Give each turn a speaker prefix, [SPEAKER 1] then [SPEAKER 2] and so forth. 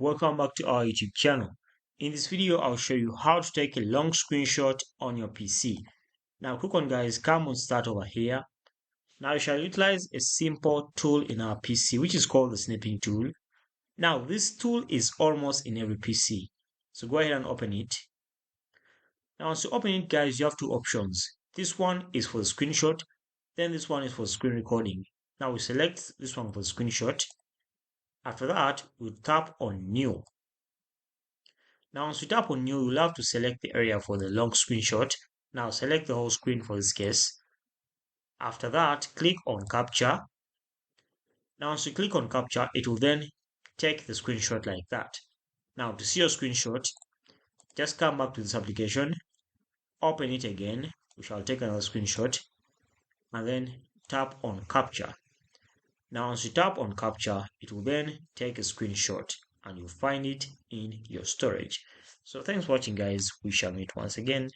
[SPEAKER 1] welcome back to our YouTube channel. In this video, I'll show you how to take a long screenshot on your PC. Now click on guys, come on start over here. Now you shall utilize a simple tool in our PC which is called the snipping tool. Now this tool is almost in every PC. So go ahead and open it. Now once you open it guys, you have two options. This one is for the screenshot, then this one is for screen recording. Now we select this one for the screenshot. After that, we'll tap on New. Now, once you tap on New, you'll have to select the area for the long screenshot. Now, select the whole screen for this case. After that, click on Capture. Now, once you click on Capture, it will then take the screenshot like that. Now, to see your screenshot, just come back to this application, open it again. We shall take another screenshot, and then tap on Capture. Now, once you tap on Capture, it will then take a screenshot and you'll find it in your storage. So thanks for watching guys. We shall meet once again.